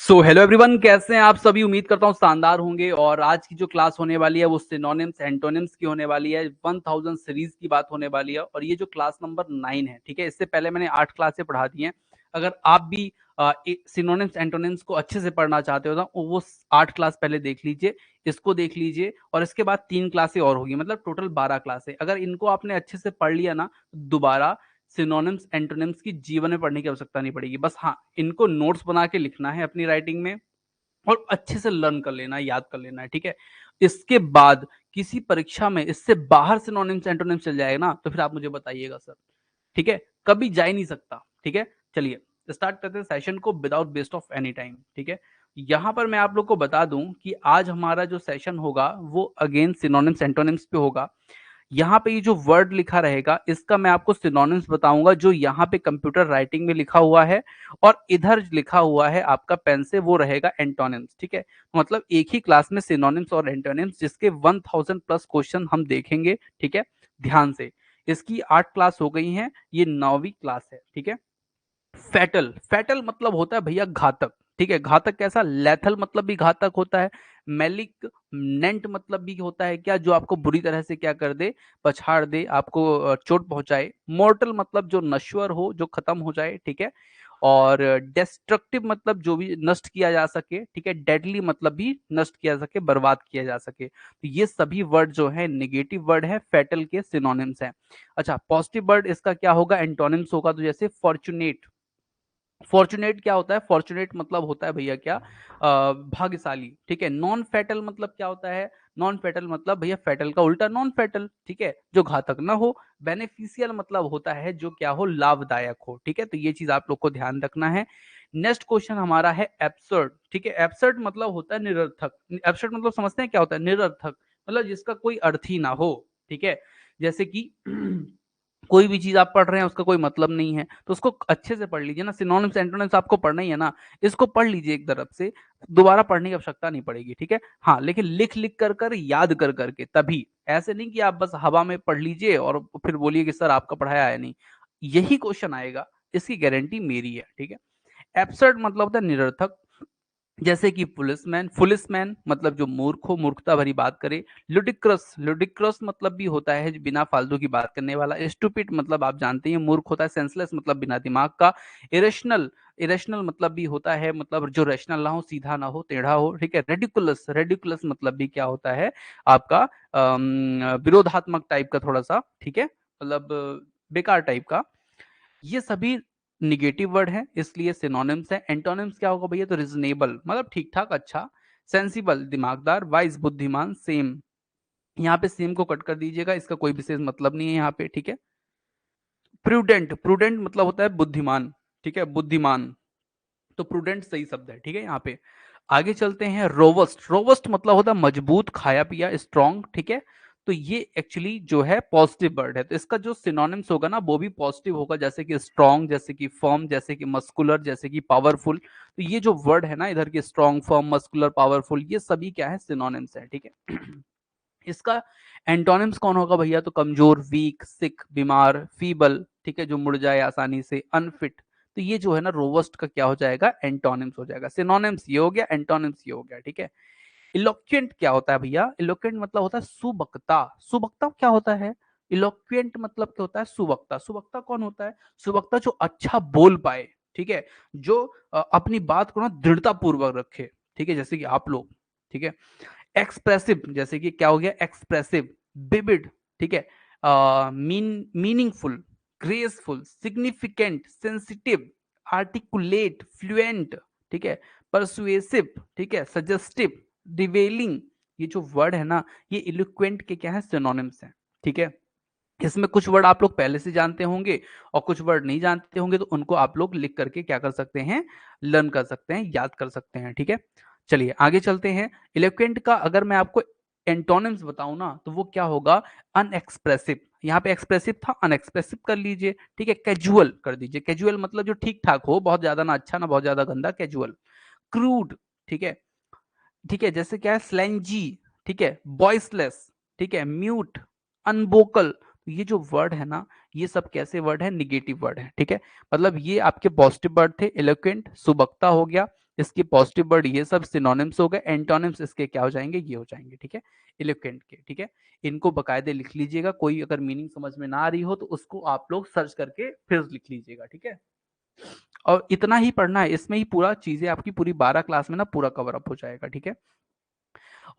So hello everyone, कैसे हैं आप सभी। उम्मीद करता हूँ शानदार होंगे। और आज की जो क्लास होने वाली है वो सिनोनिम्स एंटोनिम्स की होने वाली है। 1000 सीरीज की बात होने वाली है और ये जो क्लास नंबर 9 है, ठीक है। इससे पहले मैंने 8 क्लासें पढ़ा दी हैं। अगर आप भी सिनोनिम्स एंटोनिम्स को अच्छे से पढ़ना चाहते हो तो वो 8 क्लास पहले देख लीजिए, इसको देख लीजिए और इसके बाद 3 क्लासें और होगी, मतलब टोटल 12 क्लासें। अगर इनको आपने अच्छे से पढ़ लिया ना, दोबारा सिनोनिम्स एंटोनिम्स की जीवन में पढ़ने की आवश्यकता नहीं पड़ेगी। बस हाँ, इनको नोट्स बना के लिखना है अपनी राइटिंग में और अच्छे से लर्न कर लेना है, याद कर लेना है, ठीक है। इसके बाद किसी परीक्षा में इससे बाहर सिनोनिम्स एंटोनिम्स चल जाएगा ना, तो फिर आप मुझे बताइएगा सर, ठीक है। कभी जा ही नहीं सकता, ठीक है। चलिए स्टार्ट करते हैं सेशन को without waste of any time, ठीक है। यहां पर मैं आप लोग को बता दूं कि आज हमारा जो सेशन होगा वो अगेन सिनोनिम्स एंटोनिम्स पे होगा। यहाँ पे ये जो वर्ड लिखा रहेगा इसका मैं आपको सिनोनिम्स बताऊंगा जो यहाँ पे कंप्यूटर राइटिंग में लिखा हुआ है, और इधर लिखा हुआ है आपका पेन से वो रहेगा एंटोनिम्स, ठीक है। मतलब एक ही क्लास में सिनोनिम्स और एंटोनिम्स, जिसके 1000 प्लस क्वेश्चन हम देखेंगे, ठीक है। ध्यान से, इसकी 8 क्लास हो गई हैं, ये 9वीं क्लास है, ठीक है। फैटल, फैटल मतलब होता है भैया घातक, ठीक है। घातक कैसा, लेथल मतलब भी घातक होता है। मेलिक नेंट मतलब भी होता है क्या, जो आपको बुरी तरह से क्या कर दे, पछाड़ दे, आपको चोट पहुंचाए। मोर्टल मतलब जो नश्वर हो, जो खत्म हो जाए, ठीक है। और डेस्ट्रक्टिव मतलब जो भी नष्ट किया जा सके, ठीक है। डेडली मतलब भी नष्ट किया जा सके, बर्बाद किया जा सके। तो ये सभी वर्ड जो है नेगेटिव वर्ड है, फैटल के सिनोनिम्स हैं। अच्छा, पॉजिटिव वर्ड इसका क्या होगा, एंटोनिम्स होगा। तो जैसे फॉर्चुनेट, फॉर्चुनेट क्या होता है, फॉर्चुनेट मतलब होता है भैया क्या, भाग्यशाली, ठीक है। नॉन फैटल मतलब क्या होता है, नॉन फैटल मतलब भैया फैटल का उल्टा नॉन फैटल, ठीक है, जो घातक ना हो। बेनिफिशियल मतलब होता है जो क्या हो, लाभदायक हो, ठीक है। तो ये चीज आप लोग को ध्यान रखना है। नेक्स्ट क्वेश्चन हमारा है एब्सर्ड, ठीक है। एब्सर्ड मतलब होता है निरर्थक। एब्सर्ड मतलब समझते हैं क्या होता है, निरर्थक, मतलब जिसका कोई अर्थ ही ना हो, ठीक है। जैसे कि कोई भी चीज आप पढ़ रहे हैं उसका कोई मतलब नहीं है, तो उसको अच्छे से पढ़ लीजिए ना। सिनोनिम्स एंटोनिम्स आपको पढ़ना ही है ना, इसको पढ़ लीजिए एक तरफ से, दोबारा पढ़ने की आवश्यकता नहीं पड़ेगी, ठीक है। हाँ, लेकिन लिख लिख कर कर, याद कर करके, तभी। ऐसे नहीं कि आप बस हवा में पढ़ लीजिए और फिर बोलिए कि सर आपका पढ़ाया है नहीं। यही क्वेश्चन आएगा, इसकी गारंटी मेरी है, ठीक है। एब्सर्ड मतलब होता है निरर्थक, जैसे कि पुलिसमैन, पुलिसमैन मतलब जो मूर्ख हो, मूर्खता भरी बात करे। लुडिक्रस, लुडिक्रस मतलब भी होता है जो बिना फालतू की बात करने वाला। स्टूपिड मतलब आप जानते हैं मूर्ख होता है। सेंसलेस मतलब बिना दिमाग का। इरेशनल, इरेशनल मतलब भी होता है, मतलब जो रैशनल ना हो, सीधा ना हो, टेढ़ा हो, ठीक है। रेडिकुलस, रेडिकुलस मतलब भी क्या होता है आपका, विरोधात्मक टाइप का थोड़ा सा, ठीक है, मतलब बेकार टाइप का। ये सभी निगेटिव वर्ड है, इसलिए सिनोनिम्स है। एंटोनिम्स क्या होगा भैया, तो रिजनेबल मतलब ठीक ठाक, अच्छा। सेंसिबल दिमागदार, वाइज बुद्धिमान। सेम, यहाँ पे सेम को कट कर दीजिएगा, इसका कोई विशेष मतलब नहीं है यहाँ पे, ठीक है। प्रूडेंट, प्रूडेंट मतलब होता है बुद्धिमान, ठीक है, बुद्धिमान। तो प्रूडेंट सही शब्द है, ठीक है। यहाँ पे आगे चलते हैं। रोबस्ट, रोबस्ट मतलब होता है मजबूत, खाया पिया, स्ट्रॉन्ग, ठीक है। तो ये एक्चुअली जो है पॉजिटिव वर्ड है, तो इसका जो सिनोनिम्स होगा ना वो भी पॉजिटिव होगा, जैसे कि स्ट्रॉन्ग, जैसे कि फर्म, जैसे कि मस्कुलर, जैसे कि पावरफुल। तो ये जो वर्ड है ना इधर के, स्ट्रॉन्ग, फर्म, मस्कुलर, पावरफुल, ये सभी क्या है, सिनोनिम्स है, ठीक है। इसका एंटोनिम्स कौन होगा भैया, तो कमजोर, वीक, सिक, बीमार, फीबल, ठीक है, जो मुड़ जाए आसानी से, अनफिट। तो ये जो है ना रोबस्ट का क्या हो जाएगा, एंटोनिम्स हो जाएगा। सिनोनिम्स ये हो गया, एंटोनिम्स ये हो गया, ठीक है। इलोक्वेंट क्या होता है भैया, इलोक्वेंट मतलब होता है सुबक्ता। सुबक्ता क्या होता है, इलोक्वेंट मतलब क्या होता है, सुबक्ता। सुबक्ता कौन होता है, सुबक्ता जो अच्छा बोल पाए, ठीक है, जो अपनी बात को ना दृढ़ता पूर्वक रखे, ठीक है, जैसे कि आप लोग, ठीक है। एक्सप्रेसिव, जैसे कि क्या हो गया, एक्सप्रेसिव। विविड, ठीक है, meaningful, graceful, significant, sensitive, articulate, fluent, ठीक है, परसुएसिव, ठीक है, सजेस्टिव, रिवेलिंग। ये जो वर्ड है ना, ये इलोक्वेंट के क्या है, सिनोनिम्स हैं, ठीक है। इसमें कुछ वर्ड आप लोग पहले से जानते होंगे और कुछ वर्ड नहीं जानते होंगे, तो उनको आप लोग लिख करके क्या कर सकते हैं, लर्न कर सकते हैं, याद कर सकते हैं, ठीक है। चलिए आगे चलते हैं। इलोक्वेंट का अगर मैं आपको एंटोनिम्स बताऊं ना, तो वो क्या होगा, अनएक्सप्रेसिव। यहाँ पे एक्सप्रेसिव था, अनएक्सप्रेसिव कर लीजिए, ठीक है। कैजुअल कर दीजिए, कैजुअल मतलब जो ठीक ठाक हो, बहुत ज्यादा ना अच्छा ना बहुत ज्यादा गंदा, कैजुअल। क्रूड, ठीक है, ठीक है, जैसे क्या है, स्लैंजी, ठीक है, वॉइसलेस, ठीक है, म्यूट, अनवोकल। ये जो वर्ड है ना, ये सब कैसे वर्ड है, निगेटिव वर्ड है, ठीक है। मतलब ये आपके पॉजिटिव वर्ड थे, एलोक्वेंट, सुबक्ता हो गया, इसकी पॉजिटिव वर्ड ये सब सिनोनिम्स हो गए, एंटोनिम्स इसके क्या हो जाएंगे, ये हो जाएंगे, ठीक है, इलोक्वेंट के, ठीक है। इनको बकायदे लिख लीजिएगा, कोई अगर मीनिंग समझ में ना आ रही हो तो उसको आप लोग सर्च करके फिर लिख लीजिएगा, ठीक है। और इतना ही पढ़ना है, इसमें ही पूरा चीजें आपकी पूरी 12 क्लास में ना पूरा कवर अप हो जाएगा, ठीक है।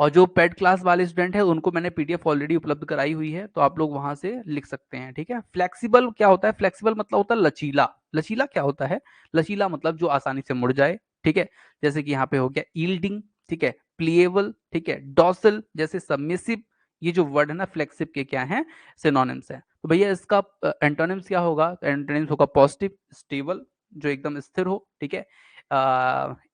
और जो पेड क्लास वाले स्टूडेंट है उनको मैंने पीडीएफ ऑलरेडी उपलब्ध कराई हुई है, तो आप लोग वहां से लिख सकते हैं, ठीक है। फ्लेक्सिबल क्या होता है, फ्लेक्सिबल मतलब होता है लचीला। लचीला क्या होता है, लचीला मतलब जो आसानी से मुड़ जाए, ठीक है। जैसे कि यहाँ पे हो गया ईल्डिंग, ठीक है, प्लीएबल, ठीक है, डॉसल, जैसे सबमिसिव, ये जो वर्ड है ना फ्लेक्सिव के क्या है, सिनोनिम्स है। तो भैया इसका एंटोनिम्स क्या होगा, एंटोनिम्स होगा पॉजिटिव, स्टेबल, जो एकदम स्थिर हो, ठीक है,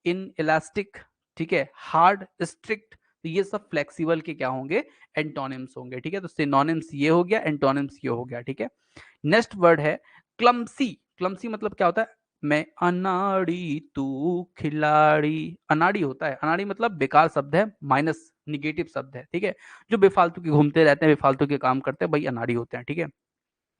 इन इलास्टिक, ठीक है, हार्ड, स्ट्रिक्ट। तो ये सब फ्लेक्सिबल के क्या होंगे, एंटोनिम्स होंगे, ठीक है। तो सिनोनिम्स ये हो गया, एंटोनिम्स ये हो गया, ठीक है। नेक्स्ट वर्ड है क्लमसी। क्लमसी मतलब क्या होता है, मैं अनाड़ी तू खिलाड़ी। अनाड़ी होता है, अनाड़ी मतलब बेकार शब्द है, माइनस निगेटिव शब्द है, ठीक है। जो बेफालतू के घूमते रहते हैं, बेफालतू के काम करते हैं, भाई अनाड़ी होते हैं, ठीक है।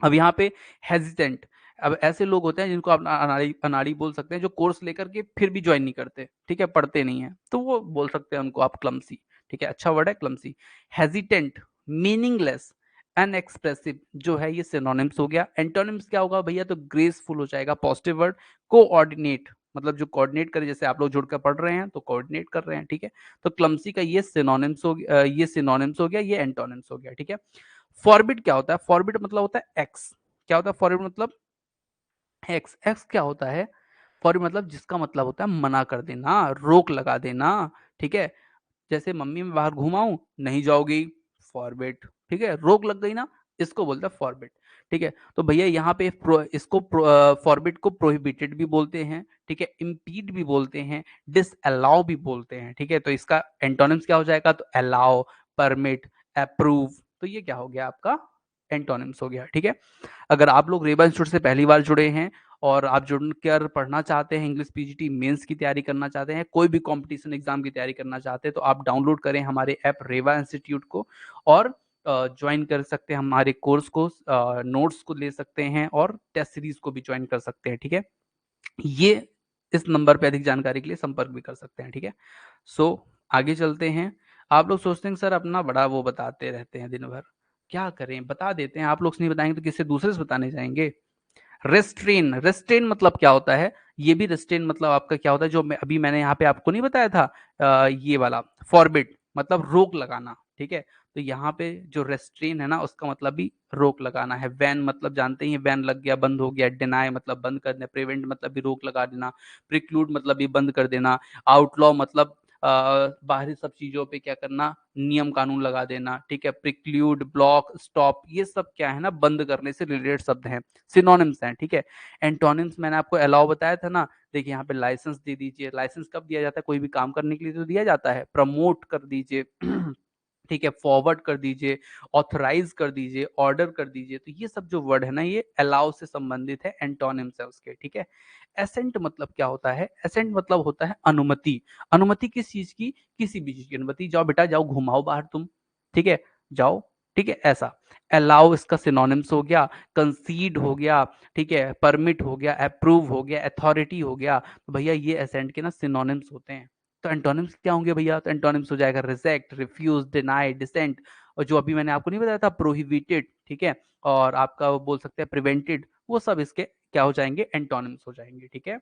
अब यहाँ पे हेजिटेंट, अब ऐसे लोग होते हैं जिनको आप अनाड़ी अनाड़ी बोल सकते हैं, जो कोर्स लेकर के फिर भी ज्वाइन नहीं करते, ठीक है, पढ़ते नहीं है, तो वो बोल सकते हैं उनको आप क्लमसी, ठीक है, अच्छा वर्ड है क्लमसी। हेजिटेंट, मीनिंगलेस, अनएक्सप्रेसिव, जो है ये सिनोनिम्स हो गया। एंटोनिम्स क्या होगा भैया, तो ग्रेसफुल हो जाएगा, पॉजिटिव वर्ड। कोऑर्डिनेट मतलब जो कोऑर्डिनेट करे, जैसे आप लोग जुड़कर पढ़ रहे हैं तो कोऑर्डिनेट कर रहे हैं, ठीक है। तो क्लमसी का ये सिनोनिम्स हो गया, ये सिनोनिम्स हो गया, ये एंटोनिम्स हो गया, ठीक है। फॉरबिट क्या होता है, फॉरबिट मतलब होता है एक्स। क्या होता है फॉरबिट मतलब, एक्स। एक्स क्या होता है, फॉरबिट मतलब जिसका मतलब होता है मना कर देना, रोक लगा देना, ठीक है। जैसे मम्मी मैं बाहर घुमाऊं, नहीं जाओगी, फॉरबिट, ठीक है, रोक लग गई ना, इसको बोलते हैं फॉरबिट, ठीक है। तो भैया यहाँ पे इसको फॉरबिट को प्रोहिबिटेड भी बोलते हैं, ठीक है, इम्पीड भी बोलते हैं, डिस अलाउ भी बोलते हैं, ठीक है। तो इसका एंटोनिम्स क्या हो जाएगा, तो अलाउ, परमिट, अप्रूव। तो ये क्या हो गया आपका, एंटोनिम्स हो गया, ठीक है। अगर आप लोग रेबा इंस्टीट्यूट से पहली बार जुड़े हैं और आप जुड़कर पढ़ना चाहते हैं, इंग्लिश पीजीटी मेंस की तैयारी करना चाहते हैं, कोई भी कंपटीशन एग्जाम की तैयारी करना चाहते हैं, तो आप डाउनलोड करें हमारे ऐप रेवा इंस्टीट्यूट को और ज्वाइन कर सकते हैं हमारे कोर्स को, नोट्स को ले सकते हैं और टेस्ट सीरीज को भी ज्वाइन कर सकते हैं, ठीक है। ये इस नंबर पे अधिक जानकारी के लिए संपर्क भी कर सकते हैं, ठीक है। सो आगे चलते हैं। आप लोग सोचते हैं सर अपना बड़ा वो बताते रहते हैं दिन भर, क्या करें, बता देते हैं, आप लोग से नहीं बताएंगे तो किसी दूसरे से बताने जाएंगे। रेस्ट्रेन, रेस्ट्रेन मतलब क्या होता है, ये भी रेस्ट्रेन मतलब आपका क्या होता है, जो अभी मैंने यहाँ पे आपको नहीं बताया था, ये वाला फॉरबिट मतलब रोक लगाना, ठीक है। तो यहाँ पे जो रेस्ट्रेन है ना, उसका मतलब भी रोक लगाना है। वैन मतलब जानते ही, वैन लग गया, बंद हो गया। डिनाई मतलब बंद कर देना, प्रिवेंट मतलब भी रोक लगा देना, प्रिक्लूड मतलब भी बंद कर देना, आउटलॉ मतलब बाहरी सब चीजों पे क्या करना, नियम कानून लगा देना, ठीक है। प्रिक्लूड, ब्लॉक, स्टॉप, ये सब क्या है ना, बंद करने से रिलेटेड शब्द हैं, सिनोनिम्स हैं, ठीक है। एंटोनिम्स मैंने आपको अलाउ बताया था ना, देखिए यहाँ पे लाइसेंस दे दीजिए। लाइसेंस कब दिया जाता है, कोई भी काम करने के लिए तो दिया जाता है। प्रमोट कर दीजिए ठीक है, फॉरवर्ड कर दीजिए, ऑथराइज कर दीजिए, ऑर्डर कर दीजिए। तो ये सब जो वर्ड है ना, ये अलाउ से संबंधित है, एंटोनिम्स है उसके, ठीक है। एसेंट मतलब क्या होता है, एसेंट मतलब होता है अनुमति। अनुमति किस चीज की, किसी भी चीज की अनुमति। जाओ बेटा जाओ, घुमाओ बाहर तुम, ठीक है, जाओ, ठीक है, ऐसा। अलाउ इसका सिनोनिम्स हो गया, कंसीड हो गया, ठीक है, परमिट हो गया, अप्रूव हो गया, अथॉरिटी हो गया। तो भैया ये एसेंट के ना सिनोनिम्स होते हैं। तो एंटोनिम्स क्या होंगे भैया, तो एंटोनिम्स हो जाएगा रिजेक्ट, रिफ्यूज, डिनाई, डिसेंट। और जो अभी मैंने आपको नहीं बताया था प्रोहिबिटेड, ठीक है, और आपका वो बोल सकते हैं प्रिवेंटेड, वो सब इसके क्या हो जाएंगे, एंटोनिम्स हो जाएंगे, ठीक है।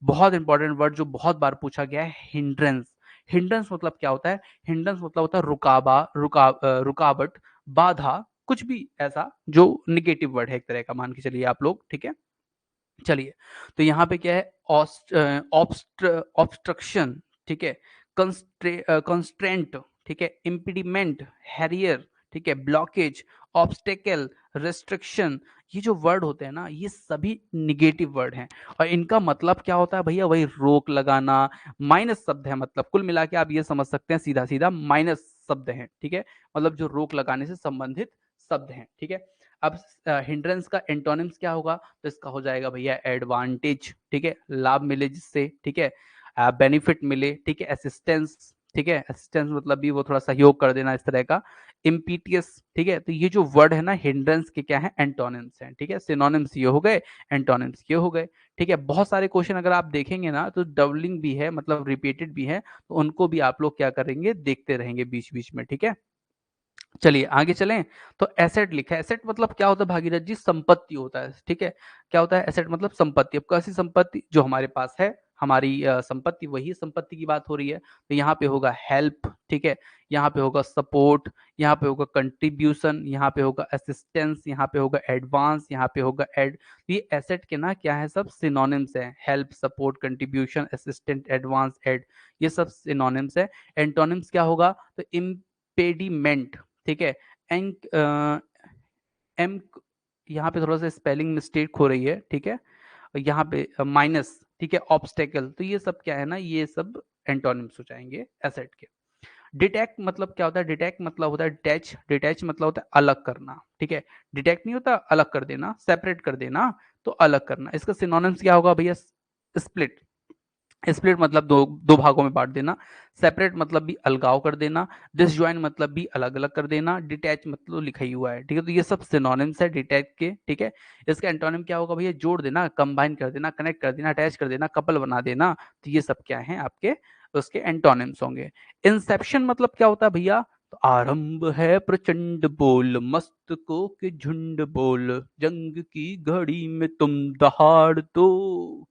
बहुत इंपॉर्टेंट वर्ड जो बहुत बार पूछा गया है, हिंड्रेंस। हिंड्रेंस मतलब क्या होता है, हिंड्रेंस मतलब होता है रुकावट, बाधा, कुछ भी ऐसा जो निगेटिव वर्ड है एक तरह का, मान के चलिए आप लोग, ठीक है। चलिए, तो यहाँ पे क्या है, ऑब्स्ट्रक्शन, ठीक है, कंस्ट्रेंट, ठीक है, इम्पीडिमेंट, हैरियर, ठीक है, ब्लॉकेज, ऑब्स्टेकल, रेस्ट्रिक्शन। ये जो वर्ड होते हैं ना, ये सभी निगेटिव वर्ड हैं और इनका मतलब क्या होता है भैया, वही रोक लगाना। माइनस शब्द है, मतलब कुल मिला के आप ये समझ सकते हैं, सीधा सीधा माइनस शब्द है, ठीक है, मतलब जो रोक लगाने से संबंधित शब्द हैं, ठीक है। अब हिंड्रेंस का एंटोनिम्स क्या होगा, तो इसका हो जाएगा भैया एडवांटेज, ठीक है, लाभ मिले जिससे, ठीक है, बेनिफिट मिले, ठीक है, असिस्टेंस, ठीक है, असिस्टेंस मतलब भी वो थोड़ा सहयोग कर देना इस तरह का। इम्पीटियस, ठीक है, तो ये जो वर्ड है ना हिंड्रेंस के क्या है, एंटोनिम्स हैं, ठीक है, सिनोनिम्स ये हो गए, एंटोनिम्स ये हो गए, ठीक है। बहुत सारे क्वेश्चन अगर आप देखेंगे ना तो डबलिंग भी है, मतलब रिपीटेड भी है, तो उनको भी आप लोग क्या करेंगे, देखते रहेंगे बीच बीच में, ठीक है। चलिए आगे चलें। तो एसेट लिखा है, एसेट मतलब क्या होता है भागीरथ जी, संपत्ति होता है, ठीक है। क्या होता है एसेट मतलब संपत्ति। अब कैसी संपत्ति, जो हमारे पास है, हमारी संपत्ति, वही संपत्ति की बात हो रही है। तो यहाँ पे होगा हेल्प, ठीक है, यहाँ पे होगा सपोर्ट, यहाँ पे होगा कंट्रीब्यूशन, यहाँ पे होगा असिस्टेंस, यहाँ पे होगा एडवांस, यहाँ पे होगा एड। तो ये एसेट के ना क्या है, सब सिनोनिम्स है, help, support, contribution, assistant, advance, aid, ये सब सिनोनिम्स है। एंटोनिम्स क्या होगा, तो इम्पेडिमेंट, ठीक है, एंक एम, यहाँ पे थोड़ा सा स्पेलिंग मिस्टेक हो रही है, ठीक है, यहाँ पे माइनस, ठीक है, ऑब्स्टेकल, तो ये सब क्या है ना, ये सब एंटोनिम्स हो जाएंगे एसेट के। डिटेक्ट मतलब क्या होता है, डिटेक्ट मतलब होता है डिटैच, डिटैच मतलब होता है अलग करना, ठीक है। डिटेक्ट नहीं होता अलग कर देना, सेपरेट कर देना, तो अलग करना। इसका सिनोनिम्स क्या होगा भैया, स्प्लिट, स्प्लिट मतलब दो दो भागों में बांट देना, सेपरेट मतलब भी अलगाव कर देना, डिसजॉइन मतलब भी अलग अलग कर देना, डिटैच मतलब लिखा ही हुआ है, ठीक है। तो ये सब सिनोनिम्स है डिटैच के, ठीक है। इसका एंटोनिम क्या होगा भैया, जोड़ देना, कंबाइन कर देना, कनेक्ट कर देना, अटैच कर देना, कपल बना देना। तो ये सब क्या है आपके उसके एंटोनिम्स होंगे। इंसेप्शन मतलब क्या होता है भैया, तो आरंभ है प्रचंड बोल, मस्तकों के झुंड बोल, जंग की घड़ी में तुम दहाड़ दो,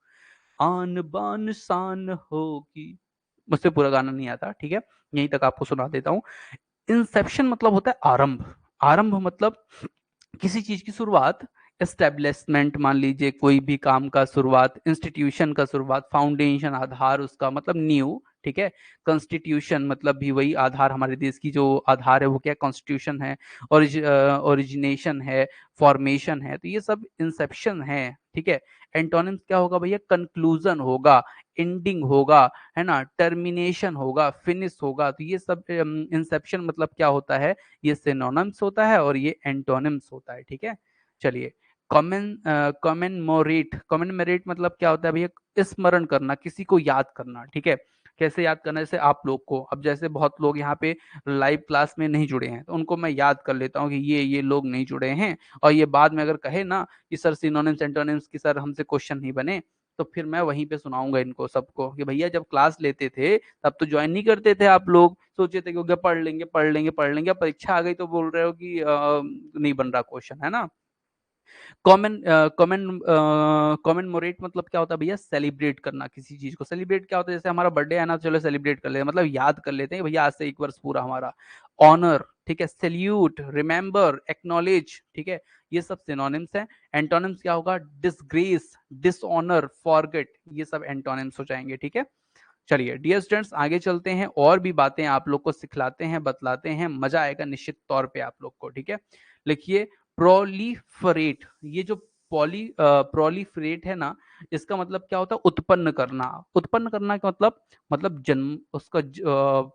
आन बान शान होगी। मुझसे पूरा गाना नहीं आता, ठीक है, यहीं तक आपको सुना देता हूँ। इंसेप्शन मतलब होता है आरंभ, आरंभ मतलब किसी चीज की शुरुआत, एस्टेब्लिशमेंट मान लीजिए, कोई भी काम का शुरुआत, इंस्टीट्यूशन का शुरुआत, फाउंडेशन आधार उसका मतलब न्यू, ठीक है। कॉन्स्टिट्यूशन मतलब भी वही आधार, हमारे देश की जो आधार है वो क्या, कॉन्स्टिट्यूशन है, ओरिजिनेशन है, फॉर्मेशन है, तो ये सब इंसेप्शन है, ठीक है। एंटोनिम्स क्या होगा भैया, कंक्लूजन होगा, एंडिंग होगा, है ना, टर्मिनेशन होगा, फिनिश होगा। तो ये सब इंसेप्शन मतलब क्या होता है, ये सिनोनिम्स होता है और ये एंटोनिम्स होता है, ठीक है। चलिए, कॉमन कॉमेमोरेट, कॉमेमोरेट मतलब क्या होता है भैया, स्मरण करना, किसी को याद करना, ठीक है। कैसे याद करना, जैसे आप लोग को, अब जैसे बहुत लोग यहाँ पे लाइव क्लास में नहीं जुड़े हैं, तो उनको मैं याद कर लेता हूँ कि ये लोग नहीं जुड़े हैं, और ये बाद में अगर कहे ना कि सर सिनोनिम्स एंटोनिम्स की सर हमसे क्वेश्चन नहीं बने, तो फिर मैं वहीं पे सुनाऊंगा इनको सबको कि भैया जब क्लास लेते थे तब तो ज्वाइन नहीं करते थे आप लोग, सोचे थे कि पढ़ लेंगे पढ़ लेंगे पढ़ लेंगे, अब परीक्षा आ गई तो बोल रहे हो कि नहीं बन रहा क्वेश्चन, है ना। कॉमन कॉमन कॉमेमोरेट मतलब क्या होता है भैया, सेलिब्रेट करना किसी चीज को। सेलिब्रेट क्या होता है, जैसे हमारा बर्थडे है ना, चलो सेलिब्रेट कर लेते हैं, मतलब याद कर लेते हैं भैया आज से 1 वर्ष पूरा हमारा। ऑनर, ठीक है, सैल्यूट, रिमेंबर, एक्नॉलेज, ठीक है, ये सब सिनोनिम्स हैं। एंटोनिम्स क्या होगा, डिसग्रेस, डिसऑनर, फॉरगेट, ये सब एंटोनिम्स हो जाएंगे, ठीक है। चलिए डियर स्टूडेंट्स आगे चलते हैं, और भी बातें आप लोग को सिखलाते हैं, बतलाते हैं, मजा आएगा निश्चित तौर पे आप लोग को, ठीक है। लिखिए, प्रोलीफरेट, ये जो प्रोलीफरेट है ना, इसका मतलब क्या होता है, उत्पन्न करना। उत्पन्न करना का मतलब जन्म उसका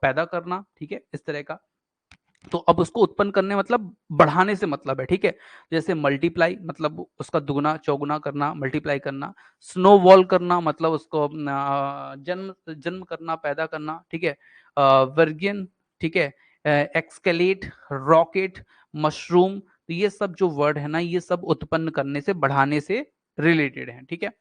पैदा करना, ठीक है, इस तरह का। तो अब उसको उत्पन्न करने मतलब बढ़ाने से मतलब है, ठीक है। जैसे मल्टीप्लाई मतलब उसका दुगना चौगुना करना, मल्टीप्लाई करना। स्नोबॉल करना मतलब उसको जन्म जन्म करना, पैदा करना, ठीक है। वर्गियन, ठीक है, एक्सकेलेट, रॉकेट, मशरूम, तो ये सब जो वर्ड है ना, ये सब उत्पन्न करने से, बढ़ाने से रिलेटेड है, ठीक है।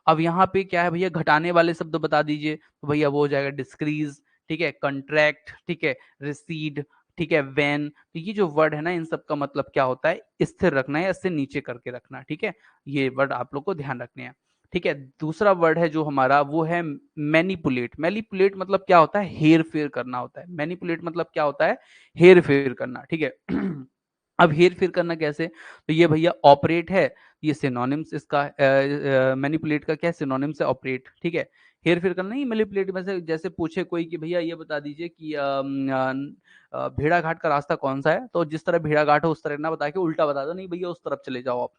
अब यहाँ पे क्या है भैया, घटाने वाले शब्द बता दीजिए, तो भैया वो हो जाएगा डिस्क्रीज, ठीक है, कंट्रैक्ट, ठीक है, रिसीड, ठीक है, वैन। तो ये जो वर्ड है ना, इन सब का मतलब क्या होता है, स्थिर रखना है, इससे नीचे करके रखना, ठीक है। ये वर्ड आप लोग को ध्यान रखने हैं, ठीक है। दूसरा वर्ड है जो हमारा, वो है मैनिपुलेट। मैनिपुलेट मतलब क्या होता है, हेर फेर करना होता है। मैनिपुलेट मतलब क्या होता है, हेर फेर करना, ठीक है। अब हेर फेर करना कैसे, तो ये भैया ऑपरेट है, ये सिनोनिम्स इसका, मैनिपुलेट का क्या है, सिनोनिम्स है ऑपरेट, ठीक है। हेर फेर करना नहीं, मैनिपुलेट में से जैसे पूछे कोई कि भैया ये बता दीजिए कि भेड़ा घाट का रास्ता कौन सा है, तो जिस तरह भेड़ा घाट हो उस तरह ना बता के उल्टा बता दो, नहीं भैया उस तरफ चले जाओ आप।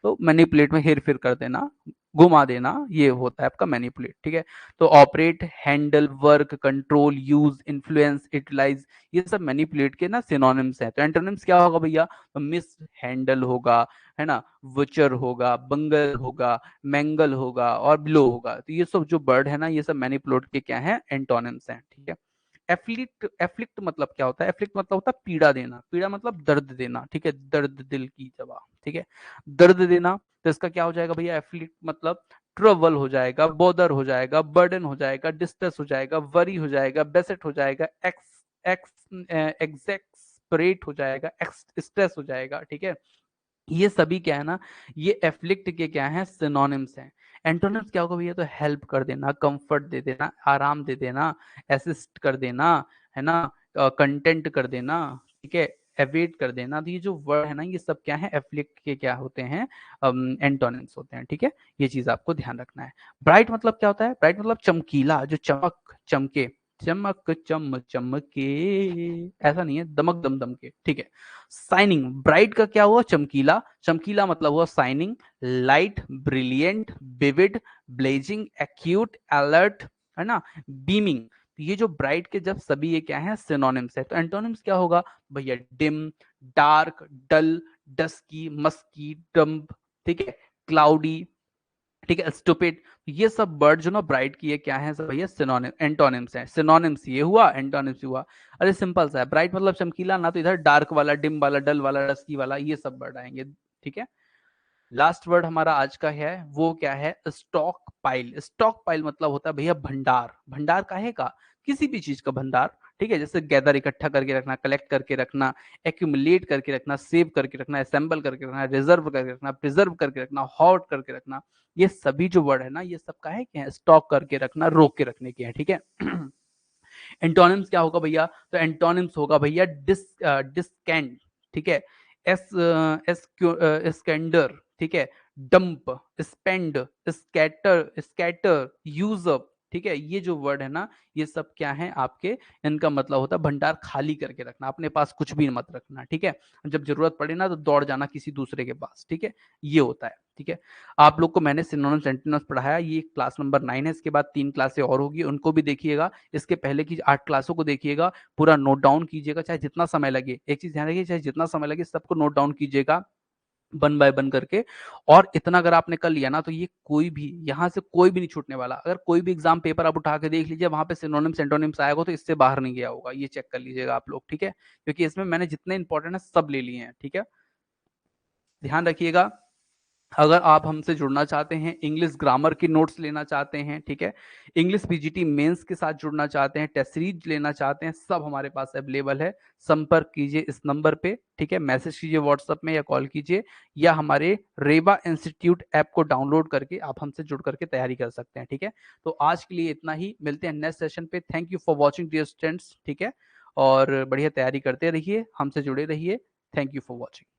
तो मैनिपुलेट में हेर फेर कर देना, घुमा देना, ये होता है आपका मैनिपुलेट, ठीक है। तो operate, handle, work, control, use, influence, utilize, ये सब मैनिपुलेट के ना सिनोनिम्स हैं। तो एंटोनिम्स क्या होगा भैया, तो मिस हैंडल होगा, है ना, वचर होगा, बंगल होगा, मैंगल होगा और ब्लो होगा। तो ये सब जो वर्ड है ना, ये सब मैनिपुलेट के क्या है, एंटोनिम्स हैं, ठीक है। एफ्लिक्ट, एफ्लिक्ट मतलब क्या होता है? एफ्लिक्ट मतलब होता है पीड़ा देना, पीड़ा मतलब दर्द देना, ठीक है, दर्द दिल की दवा, ठीक है, दर्द देना। तो इसका क्या हो जाएगा भैया? एफ्लिक्ट मतलब ट्रबल हो जाएगा, बॉदर हो जाएगा, बर्डन हो जाएगा, डिस्ट्रेस हो जाएगा, वरी हो जाएगा, बेसेट हो जाएगा, एक्स एक्स एग्जेस्परेट हो जाएगा, एक्स स्ट्रेस हो जाएगा, ठीक है। ये सभी क्या है ना, ये एफ्लिक्ट के क्या है? सिनोनिम्स हैं। एंटोनिम्स क्या होगा भैया? तो हेल्प कर देना, कंफर्ट दे देना, आराम दे देना, असिस्ट कर देना, है ना, कंटेंट कर देना, ठीक है, एवेट कर देना। तो ये जो वर्ड है ना, ये सब क्या है? एफ्लिक्ट के क्या होते हैं? एंटोनिम्स होते हैं, ठीक है। ये चीज आपको ध्यान रखना है। ब्राइट मतलब क्या होता है? ब्राइट मतलब चमकीला, जो चमक चमके, चमक चम चमके, ऐसा नहीं है दमक दम दम के, ठीक है। साइनिंग, ब्राइट का क्या हुआ? चमकीला, चमकीला मतलब हुआ signing, light, brilliant, vivid, blazing, acute, alert, है ना, बीमिंग। ये जो ब्राइट के जब सभी ये क्या है? सिनोनिम्स है। तो एंटोनिम्स क्या होगा भैया? डिम, डार्क, डल, डस्की, मस्की, डम्ब, ठीक है, क्लाउडी, ठीक है, स्टूपिड। ये सब वर्ड जो ना ब्राइट की है क्या है सब भैया? सिनोनिम, एंटोनिम्स है। सिनोनिम्स ये हुआ, एंटोनिम्स हुआ। अरे सिंपल सा है, ब्राइट मतलब चमकीला ना, तो इधर डार्क वाला, डिम वाला, डल वाला, डस्की वाला, ये सब वर्ड आएंगे, ठीक है। लास्ट वर्ड हमारा आज का है वो क्या है? Stock pile. स्टॉक पाइल मतलब होता है भैया भंडार। भंडार काहे का? किसी भी चीज का भंडार, ठीक है। जैसे गैदर, इकट्ठा करके रखना, कलेक्ट करके रखना, एक्यूमुलेट करके रखना, सेव करके रखना, असेंबल करके रखना, रिजर्व करके रखना, प्रिजर्व करके रखना, हॉट करके रखना। ये सभी जो वर्ड है ना, ये सब काहे के हैं? स्टॉक करके रखना, रोक के रखने के हैं, ठीक है। एंटोनिम्स क्या होगा भैया? तो एंटोनिम्स होगा भैया डिस्केंड, ठीक है, एस स्कैंडर, ठीक है, dump, spend, scatter, scatter, use up, ठीक है। ये जो वर्ड है ना, ये सब क्या है आपके? इनका मतलब होता है भंडार खाली करके रखना, अपने पास कुछ भी मत रखना, ठीक है। जब जरूरत पड़े ना तो दौड़ जाना किसी दूसरे के पास, ठीक है। ये होता है, ठीक है। आप लोग को मैंने सिनोनिम्स एंटोनिम्स पढ़ाया, ये क्लास नंबर 9 है। इसके बाद 3 क्लासें और होगी, उनको भी देखिएगा। इसके पहले की 8 क्लासों को देखिएगा, पूरा नोट डाउन कीजिएगा, चाहे जितना समय लगे। एक चीज ध्यान रखिए, चाहे जितना समय लगे सबको नोट डाउन कीजिएगा, वन बाय वन करके। और इतना अगर आपने कर लिया ना, तो ये कोई भी यहां से कोई भी नहीं छूटने वाला। अगर कोई भी एग्जाम पेपर आप उठा के देख लीजिए, वहां पे सिनोनिम्स एंटोनिम्स आएगा तो इससे बाहर नहीं गया होगा, ये चेक कर लीजिएगा आप लोग, ठीक है। क्योंकि इसमें मैंने जितने इंपॉर्टेंट है सब ले लिए हैं, ठीक है। ध्यान रखिएगा। अगर आप हमसे जुड़ना चाहते हैं, इंग्लिश ग्रामर की नोट्स लेना चाहते हैं, ठीक है, इंग्लिश पीजीटी मेंस के साथ जुड़ना चाहते हैं, टेस्ट सीरीज लेना चाहते हैं, सब हमारे पास अवेलेबल है। संपर्क कीजिए इस नंबर पे, ठीक है, मैसेज कीजिए व्हाट्सएप में या कॉल कीजिए, या हमारे रेवा इंस्टीट्यूट ऐप को डाउनलोड करके आप हमसे जुड़ करके तैयारी कर सकते हैं, ठीक है। तो आज के लिए इतना ही, मिलते हैं नेक्स्ट सेशन पे। Thank you for watching dear students, ठीक है। और बढ़िया तैयारी करते रहिए, हमसे जुड़े रहिए। Thank you for watching.